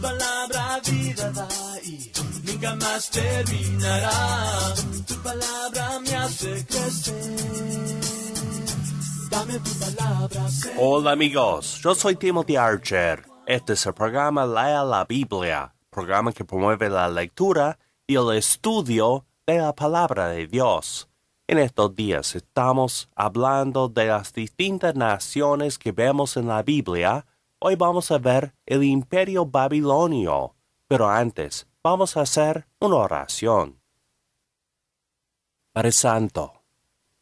palabra vida da y nunca más terminará. Tu palabra me hace crecer. Dame tu palabra, Señor. Hola amigos, yo soy Timothy Archer. Este es el programa Lea la Biblia, programa que promueve la lectura y el estudio de la palabra de Dios. En estos días estamos hablando de las distintas naciones que vemos en la Biblia. Hoy vamos a ver el Imperio Babilonio, pero antes vamos a hacer una oración. Padre Santo,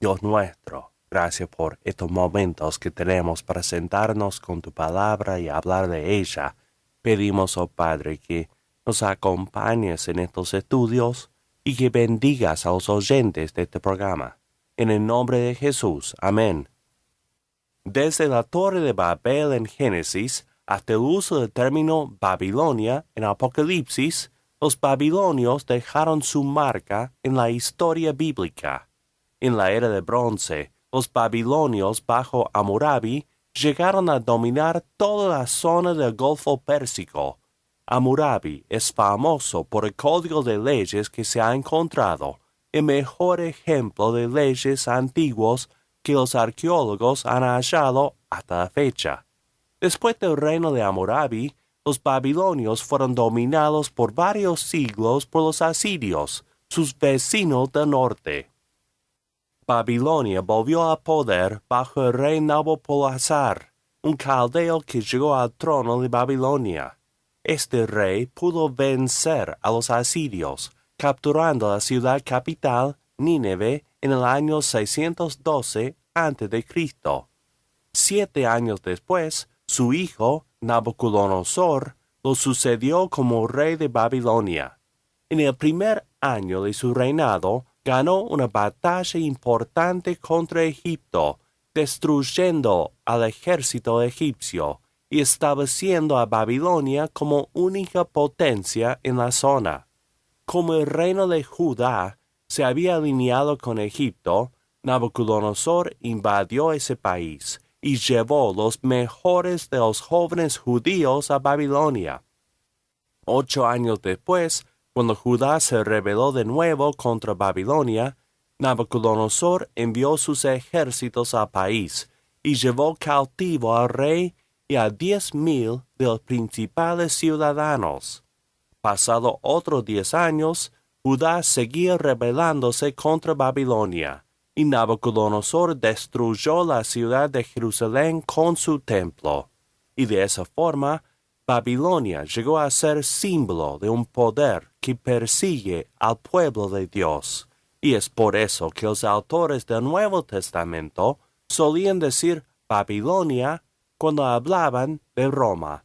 Dios nuestro, gracias por estos momentos que tenemos para sentarnos con tu palabra y hablar de ella. Pedimos, oh Padre, que nos acompañes en estos estudios y que bendigas a los oyentes de este programa. En el nombre de Jesús. Amén. Desde la Torre de Babel en Génesis hasta el uso del término Babilonia en Apocalipsis, los babilonios dejaron su marca en la historia bíblica. En la era de bronce, los babilonios bajo Hammurabi llegaron a dominar toda la zona del Golfo Pérsico. Hammurabi es famoso por el código de leyes que se ha encontrado, el mejor ejemplo de leyes antiguos que los arqueólogos han hallado hasta la fecha. Después del reino de Hammurabi, los babilonios fueron dominados por varios siglos por los asirios, sus vecinos del norte. Babilonia volvió al poder bajo el rey Nabopolassar, un caldeo que llegó al trono de Babilonia. Este rey pudo vencer a los asirios, capturando la ciudad capital, Nínive, en el año 612 a.C. 7 años después, su hijo, Nabucodonosor, lo sucedió como rey de Babilonia. En el primer año de su reinado, ganó una batalla importante contra Egipto, destruyendo al ejército egipcio y estableciendo a Babilonia como única potencia en la zona. Como el reino de Judá se había alineado con Egipto, Nabucodonosor invadió ese país y llevó los mejores de los jóvenes judíos a Babilonia. 8 años después, cuando Judá se rebeló de nuevo contra Babilonia, Nabucodonosor envió sus ejércitos al país y llevó cautivo al rey y a 10,000 de los principales ciudadanos. Pasado otros 10 años, Judá seguía rebelándose contra Babilonia, y Nabucodonosor destruyó la ciudad de Jerusalén con su templo, y de esa forma, Babilonia llegó a ser símbolo de un poder que persigue al pueblo de Dios, y es por eso que los autores del Nuevo Testamento solían decir Babilonia cuando hablaban de Roma.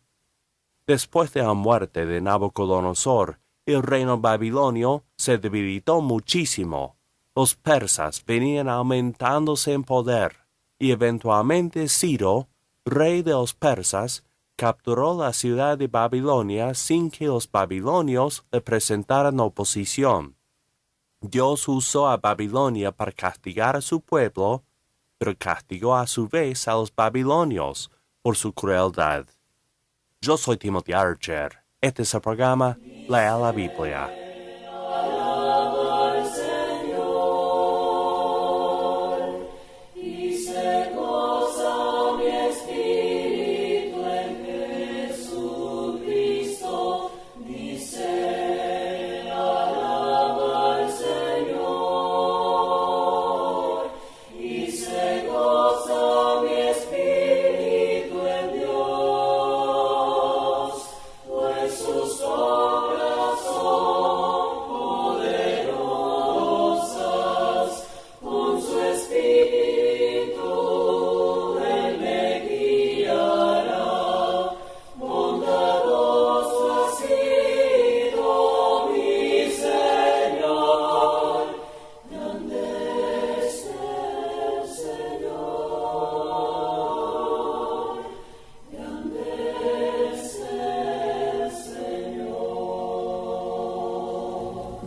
Después de la muerte de Nabucodonosor, el reino babilonio se debilitó muchísimo. Los persas venían aumentándose en poder, y eventualmente Ciro, rey de los persas, capturó la ciudad de Babilonia sin que los babilonios le presentaran oposición. Dios usó a Babilonia para castigar a su pueblo, pero castigó a su vez a los babilonios por su crueldad. Yo soy Timothy Archer. Este es el programa Lea la Biblia.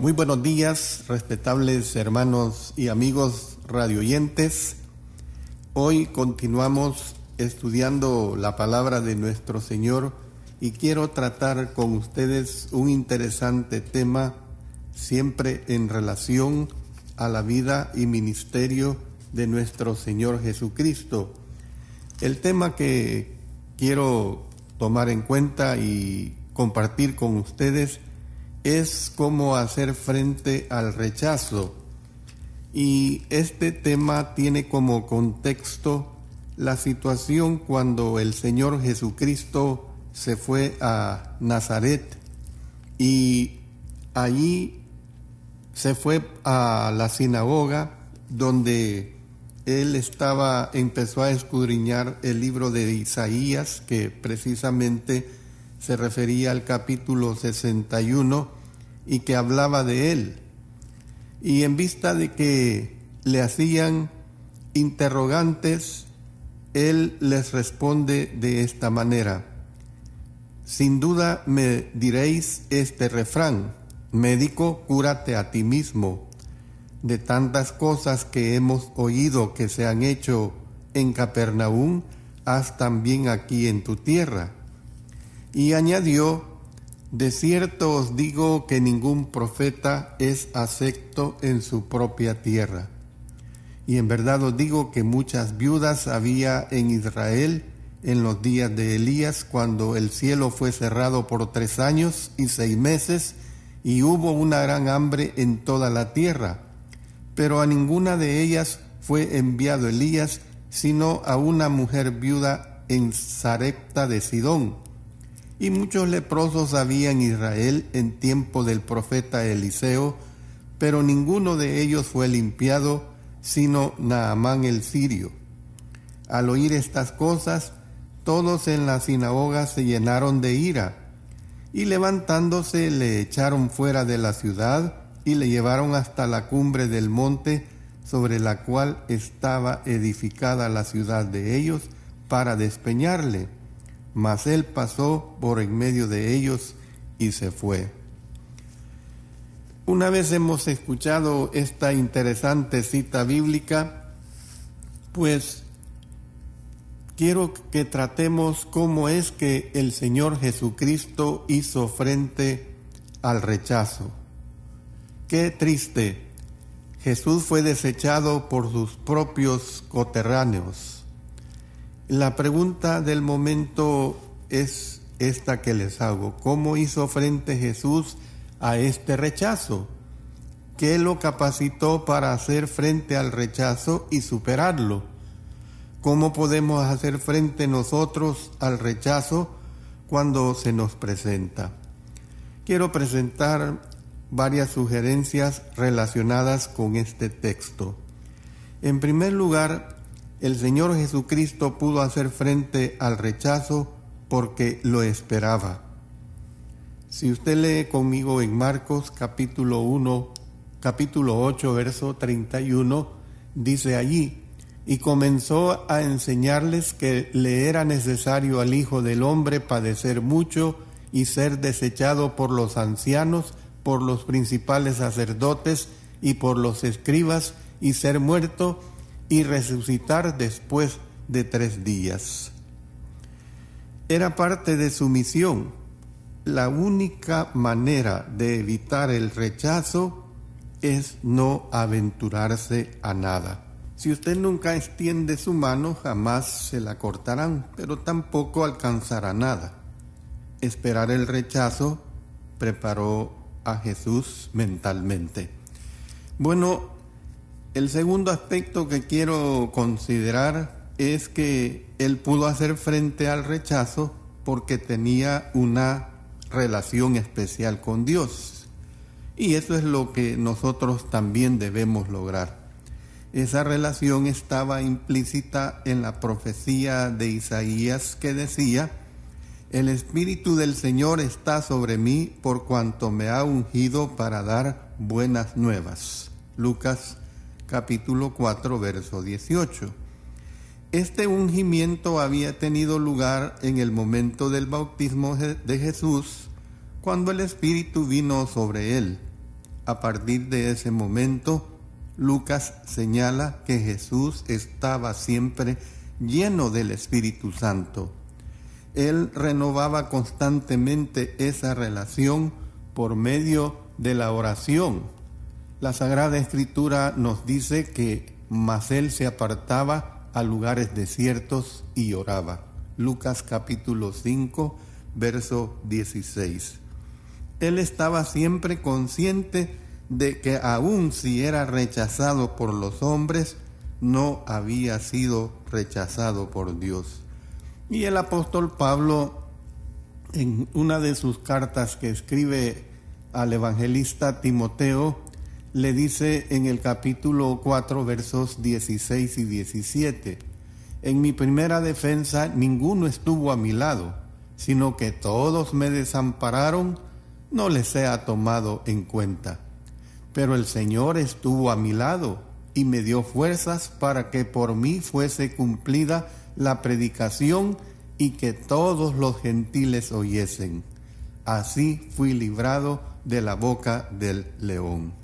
Muy buenos días, respetables hermanos y amigos radioyentes. Hoy continuamos estudiando la palabra de nuestro Señor y quiero tratar con ustedes un interesante tema siempre en relación a la vida y ministerio de nuestro Señor Jesucristo. El tema que quiero tomar en cuenta y compartir con ustedes es cómo hacer frente al rechazo. Y este tema tiene como contexto la situación cuando el Señor Jesucristo se fue a Nazaret y allí se fue a la sinagoga donde él empezó a escudriñar el libro de Isaías, que precisamente se refería al capítulo 61 y que hablaba de él. Y en vista de que le hacían interrogantes, él les responde de esta manera: sin duda me diréis este refrán, médico, cúrate a ti mismo. De tantas cosas que hemos oído que se han hecho en Capernaum, haz también aquí en tu tierra. Y añadió: de cierto os digo que ningún profeta es acepto en su propia tierra. Y en verdad os digo que muchas viudas había en Israel en los días de Elías, cuando el cielo fue cerrado por 3 años y 6 meses, y hubo una gran hambre en toda la tierra. Pero a ninguna de ellas fue enviado Elías, sino a una mujer viuda en Sarepta de Sidón. Y muchos leprosos había en Israel en tiempo del profeta Eliseo, pero ninguno de ellos fue limpiado, sino Naamán el sirio. Al oír estas cosas, todos en la sinagoga se llenaron de ira, y levantándose le echaron fuera de la ciudad y le llevaron hasta la cumbre del monte sobre la cual estaba edificada la ciudad de ellos, para despeñarle. Mas él pasó por en medio de ellos y se fue. Una vez hemos escuchado esta interesante cita bíblica, pues quiero que tratemos cómo es que el Señor Jesucristo hizo frente al rechazo. Qué triste, Jesús fue desechado por sus propios coterráneos. La pregunta del momento es esta que les hago: ¿cómo hizo frente Jesús a este rechazo? ¿Qué lo capacitó para hacer frente al rechazo y superarlo? ¿Cómo podemos hacer frente nosotros al rechazo cuando se nos presenta? Quiero presentar varias sugerencias relacionadas con este texto. En primer lugar, el Señor Jesucristo pudo hacer frente al rechazo porque lo esperaba. Si usted lee conmigo en Marcos capítulo 8, verso 31, dice allí: y comenzó a enseñarles que le era necesario al Hijo del Hombre padecer mucho y ser desechado por los ancianos, por los principales sacerdotes y por los escribas, y ser muerto y resucitar después de 3 días. Era parte de su misión. La única manera de evitar el rechazo es no aventurarse a nada. Si usted nunca extiende su mano, jamás se la cortarán, pero tampoco alcanzará nada. Esperar el rechazo preparó a Jesús mentalmente. Bueno, el segundo aspecto que quiero considerar es que él pudo hacer frente al rechazo porque tenía una relación especial con Dios. Y eso es lo que nosotros también debemos lograr. Esa relación estaba implícita en la profecía de Isaías que decía: el Espíritu del Señor está sobre mí por cuanto me ha ungido para dar buenas nuevas. Lucas capítulo 4, verso 18. Este ungimiento había tenido lugar en el momento del bautismo de Jesús, cuando el Espíritu vino sobre él. A partir de ese momento, Lucas señala que Jesús estaba siempre lleno del Espíritu Santo. él renovaba constantemente esa relación por medio de la oración. La Sagrada Escritura nos dice que mas él se apartaba a lugares desiertos y oraba. Lucas capítulo 5, verso 16. Él estaba siempre consciente de que aun si era rechazado por los hombres, no había sido rechazado por Dios. Y el apóstol Pablo, en una de sus cartas que escribe al evangelista Timoteo, le dice en el capítulo 4, versos 16 y 17, en mi primera defensa ninguno estuvo a mi lado, sino que todos me desampararon, no les sea tomado en cuenta. Pero el Señor estuvo a mi lado y me dio fuerzas para que por mí fuese cumplida la predicación y que todos los gentiles oyesen. Así fui librado de la boca del león.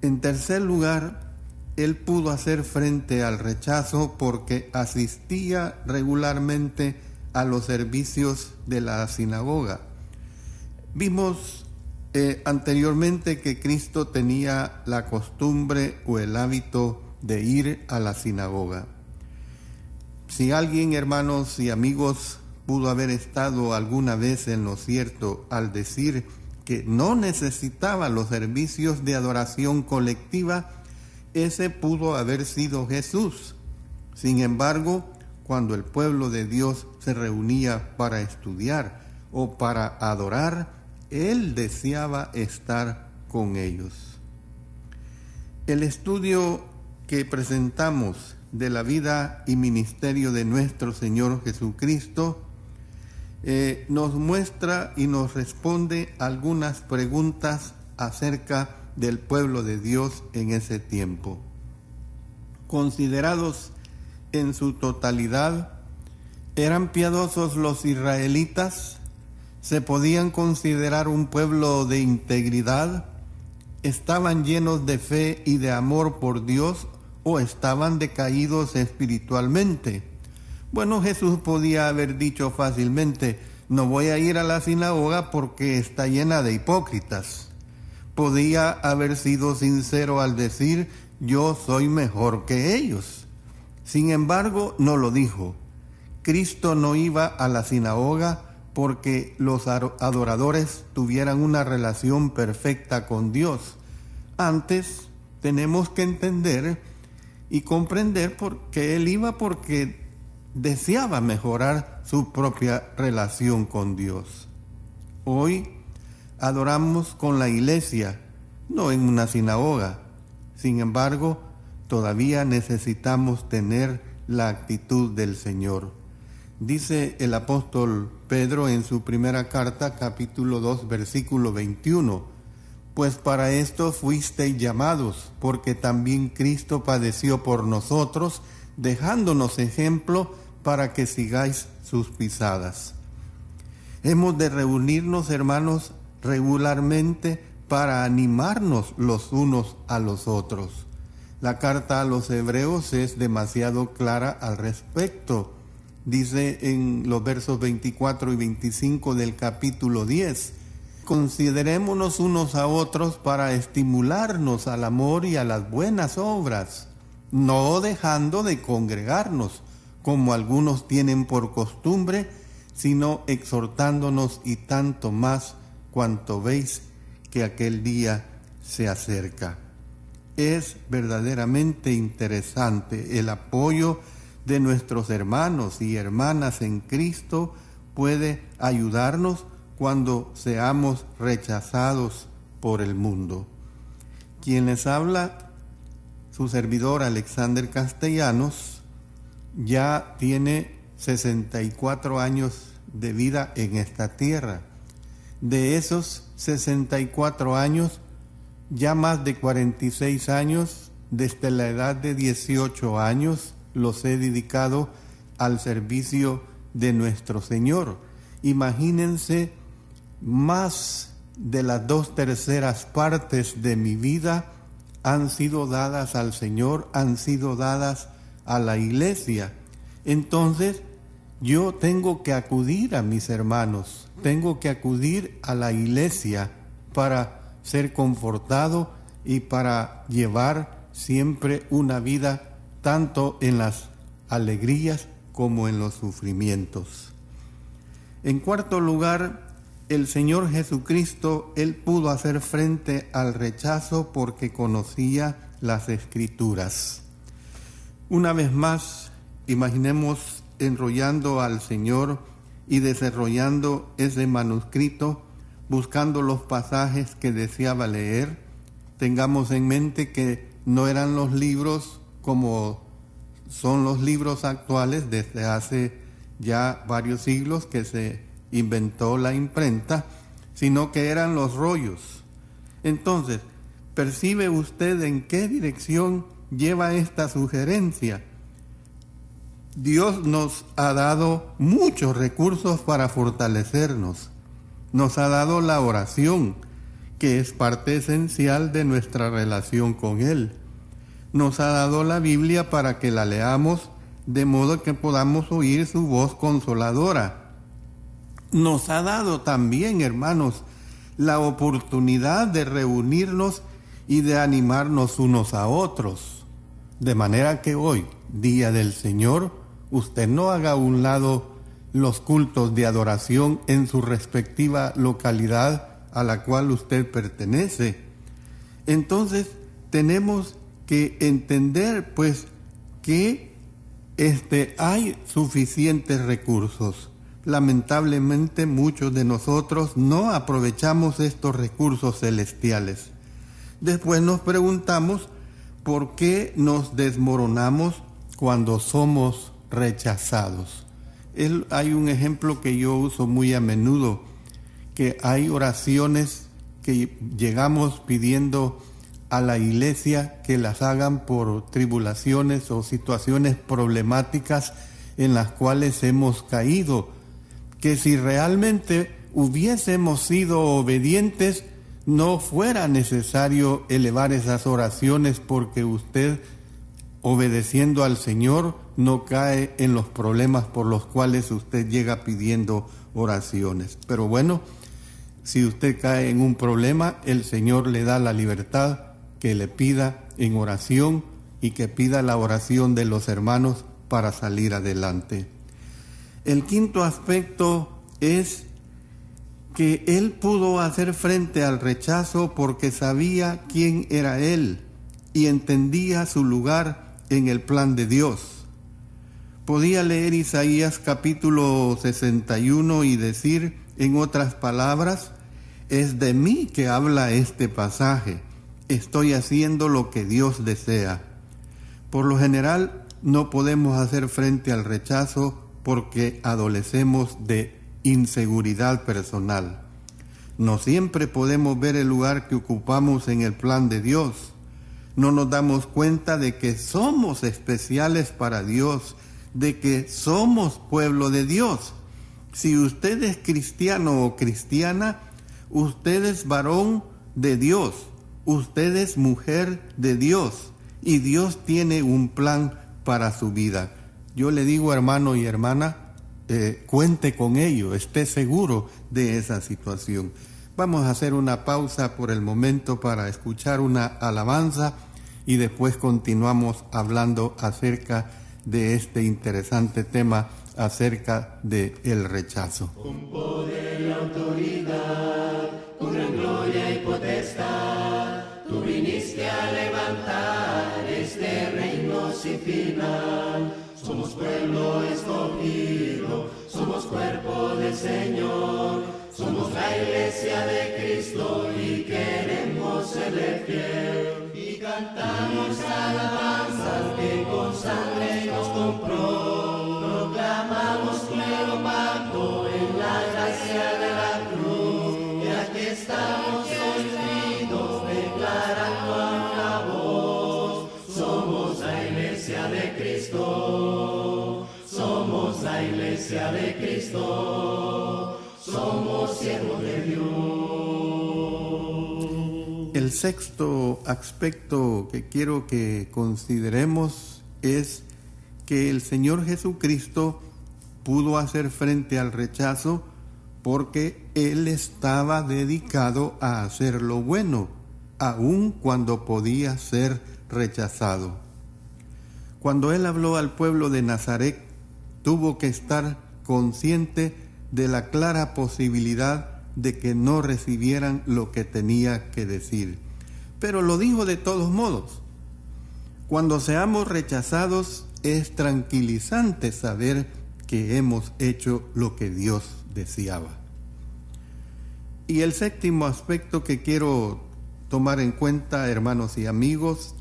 En tercer lugar, él pudo hacer frente al rechazo porque asistía regularmente a los servicios de la sinagoga. Vimos anteriormente que Cristo tenía la costumbre o el hábito de ir a la sinagoga. Si alguien, hermanos y amigos, pudo haber estado alguna vez en lo cierto al decir que no necesitaba los servicios de adoración colectiva, ese pudo haber sido Jesús. Sin embargo, cuando el pueblo de Dios se reunía para estudiar o para adorar, él deseaba estar con ellos. El estudio que presentamos de la vida y ministerio de nuestro Señor Jesucristo nos muestra y nos responde algunas preguntas acerca del pueblo de Dios en ese tiempo. Considerados en su totalidad, ¿eran piadosos los israelitas? ¿Se podían considerar un pueblo de integridad? ¿Estaban llenos de fe y de amor por Dios o estaban decaídos espiritualmente? Bueno, Jesús podía haber dicho fácilmente, no voy a ir a la sinagoga porque está llena de hipócritas. Podía haber sido sincero al decir, yo soy mejor que ellos. Sin embargo, no lo dijo. Cristo no iba a la sinagoga porque los adoradores tuvieran una relación perfecta con Dios. Antes, tenemos que entender y comprender por qué Él iba, porque deseaba mejorar su propia relación con Dios. Hoy adoramos con la iglesia, no en una sinagoga. Sin embargo, todavía necesitamos tener la actitud del Señor. Dice el apóstol Pedro en su primera carta, capítulo 2, versículo 21, pues para esto fuisteis llamados, porque también Cristo padeció por nosotros, dejándonos ejemplo para que sigáis sus pisadas. Hemos de reunirnos, hermanos, regularmente para animarnos los unos a los otros. La carta a los Hebreos es demasiado clara al respecto. Dice en los versos 24 y 25 del capítulo 10, considerémonos unos a otros para estimularnos al amor y a las buenas obras, no dejando de congregarnos, como algunos tienen por costumbre, sino exhortándonos, y tanto más cuanto veis que aquel día se acerca. Es verdaderamente interesante el apoyo de nuestros hermanos y hermanas en Cristo. Puede ayudarnos cuando seamos rechazados por el mundo. Quien les habla, su servidor Alexander Castellanos, ya tiene 64 años de vida en esta tierra. De esos 64 años, ya más de 46 años, desde la edad de 18 años, los he dedicado al servicio de nuestro Señor. Imagínense, más de las 2/3 partes de mi vida han sido dadas al Señor, han sido dadas a la iglesia. Entonces, yo tengo que acudir a mis hermanos, tengo que acudir a la iglesia para ser confortado y para llevar siempre una vida tanto en las alegrías como en los sufrimientos. En cuarto lugar, el Señor Jesucristo, Él pudo hacer frente al rechazo porque conocía las Escrituras. Una vez más, imaginemos enrollando al Señor y desarrollando ese manuscrito, buscando los pasajes que deseaba leer. Tengamos en mente que no eran los libros como son los libros actuales desde hace ya varios siglos que se inventó la imprenta, sino que eran los rollos. Entonces, ¿percibe usted en qué dirección lleva esta sugerencia? Dios nos ha dado muchos recursos para fortalecernos. Nos ha dado la oración, que es parte esencial de nuestra relación con Él. Nos ha dado la Biblia para que la leamos, de modo que podamos oír su voz consoladora. Nos ha dado también, hermanos, la oportunidad de reunirnos y de animarnos unos a otros. De manera que hoy, Día del Señor, usted no haga a un lado los cultos de adoración en su respectiva localidad a la cual usted pertenece. Entonces, tenemos que entender, pues, que hay suficientes recursos. Lamentablemente, muchos de nosotros no aprovechamos estos recursos celestiales. Después nos preguntamos por qué nos desmoronamos cuando somos rechazados. Hay un ejemplo que yo uso muy a menudo, que hay oraciones que llegamos pidiendo a la iglesia que las hagan por tribulaciones o situaciones problemáticas en las cuales hemos caído, que si realmente hubiésemos sido obedientes, no fuera necesario elevar esas oraciones, porque usted, obedeciendo al Señor, no cae en los problemas por los cuales usted llega pidiendo oraciones. Pero bueno, si usted cae en un problema, el Señor le da la libertad que le pida en oración y que pida la oración de los hermanos para salir adelante. El quinto aspecto es que Él pudo hacer frente al rechazo porque sabía quién era Él y entendía su lugar en el plan de Dios. Podía leer Isaías capítulo 61 y decir, en otras palabras, es de mí que habla este pasaje. Estoy haciendo lo que Dios desea. Por lo general, no podemos hacer frente al rechazo porque adolecemos de inseguridad personal. No siempre podemos ver el lugar que ocupamos en el plan de Dios. No nos damos cuenta de que somos especiales para Dios, de que somos pueblo de Dios. Si usted es cristiano o cristiana, usted es varón de Dios, usted es mujer de Dios, y Dios tiene un plan para su vida. Yo le digo, hermano y hermana, cuente con ello, esté seguro de esa situación. Vamos a hacer una pausa por el momento para escuchar una alabanza y después continuamos hablando acerca de este interesante tema acerca de el rechazo. Con poder y autoridad, con gran gloria y potestad, tú viniste a levantar este reino sin final. Somos pueblo escogido, somos cuerpo del Señor, somos la iglesia de Cristo y queremos serle fiel. Y cantamos alabanzas que con sangre nos compró, proclamamos nuevo pacto en la gracia de la cruz. Y aquí estamos unidos, declarando a una voz, somos la iglesia de Cristo, somos la iglesia de Cristo, somos siervos de Dios. El sexto aspecto que quiero que consideremos es que el Señor Jesucristo pudo hacer frente al rechazo porque él estaba dedicado a hacer lo bueno, aun cuando podía ser rechazado. Cuando él habló al pueblo de Nazaret, tuvo que estar consciente de la clara posibilidad de que no recibieran lo que tenía que decir. Pero lo dijo de todos modos. Cuando seamos rechazados, es tranquilizante saber que hemos hecho lo que Dios deseaba. Y el séptimo aspecto que quiero tomar en cuenta, hermanos y amigos,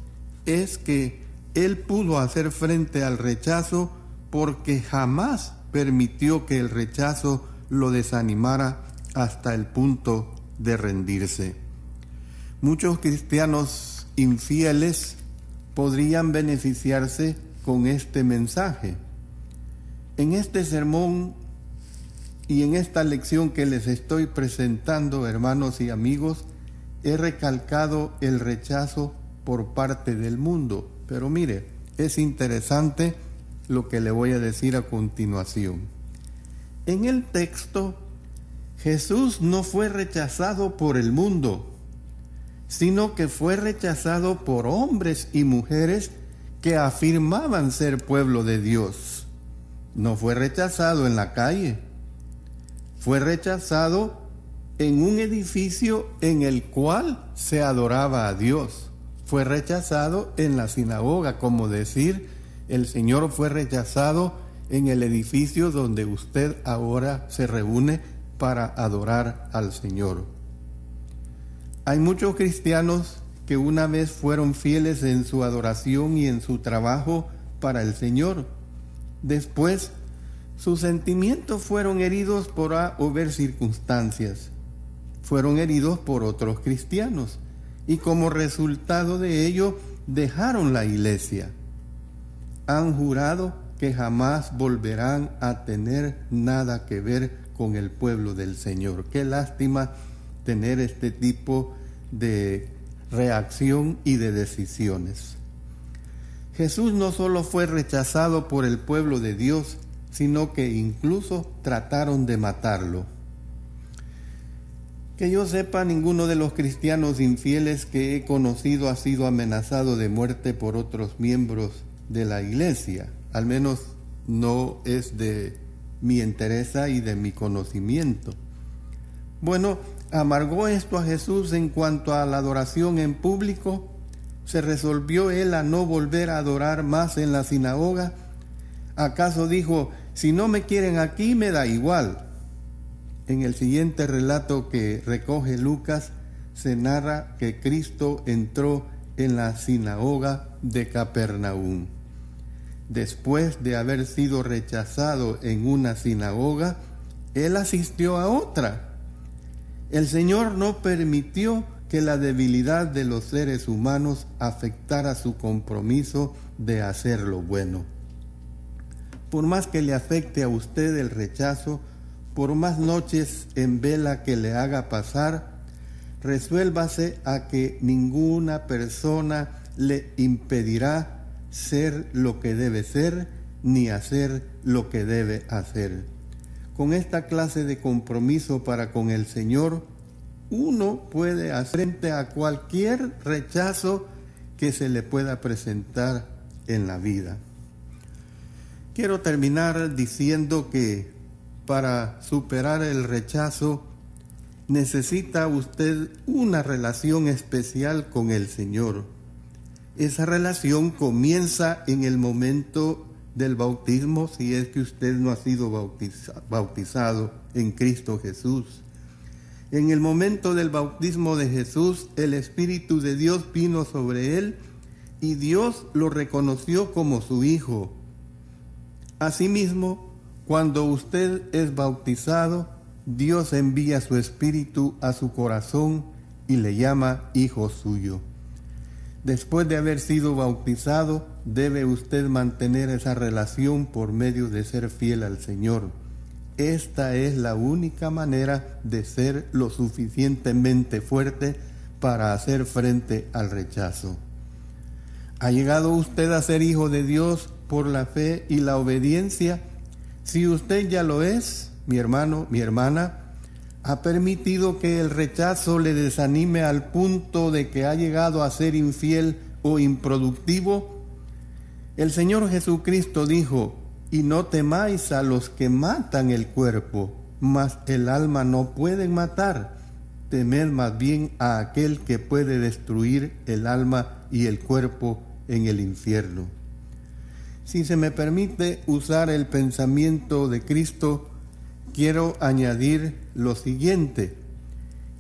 es que él pudo hacer frente al rechazo porque jamás permitió que el rechazo lo desanimara hasta el punto de rendirse. Muchos cristianos infieles podrían beneficiarse con este mensaje. En este sermón y en esta lección que les estoy presentando, hermanos y amigos, he recalcado el rechazo por parte del mundo. Pero mire, es interesante lo que le voy a decir a continuación. En el texto, Jesús no fue rechazado por el mundo, sino que fue rechazado por hombres y mujeres que afirmaban ser pueblo de Dios. No fue rechazado en la calle, fue rechazado en un edificio en el cual se adoraba a Dios. Fue rechazado en la sinagoga, como decir, el Señor fue rechazado en el edificio donde usted ahora se reúne para adorar al Señor. Hay muchos cristianos que una vez fueron fieles en su adoración y en su trabajo para el Señor. Después, sus sentimientos fueron heridos por A o B circunstancias. Fueron heridos por otros cristianos y como resultado de ello dejaron la iglesia. Han jurado que jamás volverán a tener nada que ver con el pueblo del Señor. Qué lástima tener este tipo de reacción y de decisiones. Jesús no solo fue rechazado por el pueblo de Dios, sino que incluso trataron de matarlo. Que yo sepa, ninguno de los cristianos infieles que he conocido ha sido amenazado de muerte por otros miembros de la iglesia. Al menos no es de mi interés y de mi conocimiento. Bueno, ¿amargó esto a Jesús en cuanto a la adoración en público? ¿Se resolvió él a no volver a adorar más en la sinagoga? ¿Acaso dijo, si no me quieren aquí, me da igual? En el siguiente relato que recoge Lucas, se narra que Cristo entró en la sinagoga de Capernaum. Después de haber sido rechazado en una sinagoga, él asistió a otra. El Señor no permitió que la debilidad de los seres humanos afectara su compromiso de hacer lo bueno. Por más que le afecte a usted el rechazo, por más noches en vela que le haga pasar, resuélvase a que ninguna persona le impedirá ser lo que debe ser, ni hacer lo que debe hacer. Con esta clase de compromiso para con el Señor, uno puede hacer frente a cualquier rechazo que se le pueda presentar en la vida. Quiero terminar diciendo que para superar el rechazo necesita usted una relación especial con el Señor. Esa relación comienza en el momento del bautismo, si es que usted no ha sido bautizado en Cristo Jesús. En el momento del bautismo de Jesús, el Espíritu de Dios vino sobre él y Dios lo reconoció como su Hijo. Asimismo, cuando usted es bautizado, Dios envía su Espíritu a su corazón y le llama hijo suyo. Después de haber sido bautizado, debe usted mantener esa relación por medio de ser fiel al Señor. Esta es la única manera de ser lo suficientemente fuerte para hacer frente al rechazo. ¿Ha llegado usted a ser hijo de Dios por la fe y la obediencia? Si usted ya lo es, mi hermano, mi hermana, ha permitido que el rechazo le desanime al punto de que ha llegado a ser infiel o improductivo, el Señor Jesucristo dijo: y no temáis a los que matan el cuerpo, mas el alma no pueden matar. Temed más bien a aquel que puede destruir el alma y el cuerpo en el infierno. Si se me permite usar el pensamiento de Cristo, quiero añadir lo siguiente: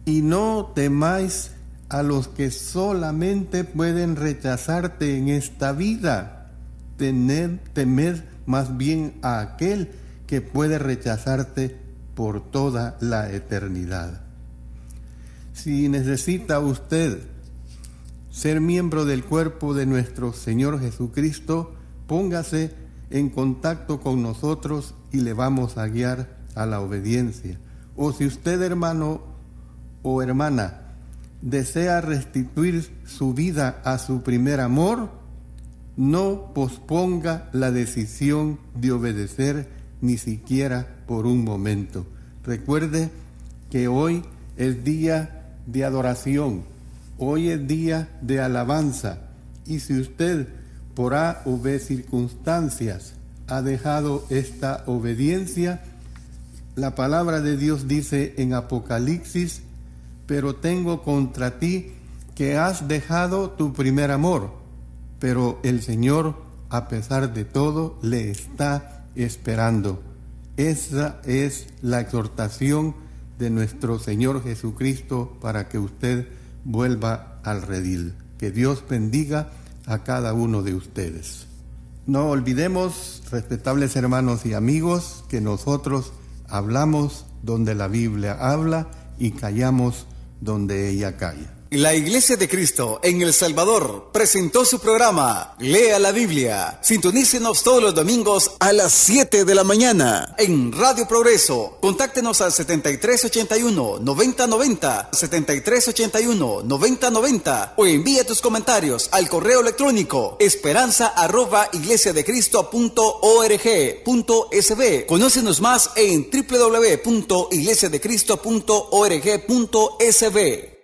y no temáis a los que solamente pueden rechazarte en esta vida. Temed más bien a aquel que puede rechazarte por toda la eternidad. Si necesita usted ser miembro del cuerpo de nuestro Señor Jesucristo, póngase en contacto con nosotros y le vamos a guiar a la obediencia. O si usted, hermano o hermana, desea restituir su vida a su primer amor, no posponga la decisión de obedecer ni siquiera por un momento. Recuerde que hoy es día de adoración, hoy es día de alabanza, y si usted por A o B circunstancias ha dejado esta obediencia, la palabra de Dios dice en Apocalipsis: pero tengo contra ti que has dejado tu primer amor. Pero el Señor, a pesar de todo, le está esperando. Esa es la exhortación de nuestro Señor Jesucristo para que usted vuelva al redil. Que Dios bendiga a cada uno de ustedes. No olvidemos, respetables hermanos y amigos, que nosotros hablamos donde la Biblia habla y callamos donde ella calla. La Iglesia de Cristo en El Salvador presentó su programa Lea la Biblia. Sintonícenos todos los domingos a las 7 de la mañana en Radio Progreso. Contáctenos al 7381-9090, 7381-9090 o envíe tus comentarios al correo electrónico esperanza@iglesiadecristo.org.sb. Conócenos más en www.iglesiadecristo.org.sb.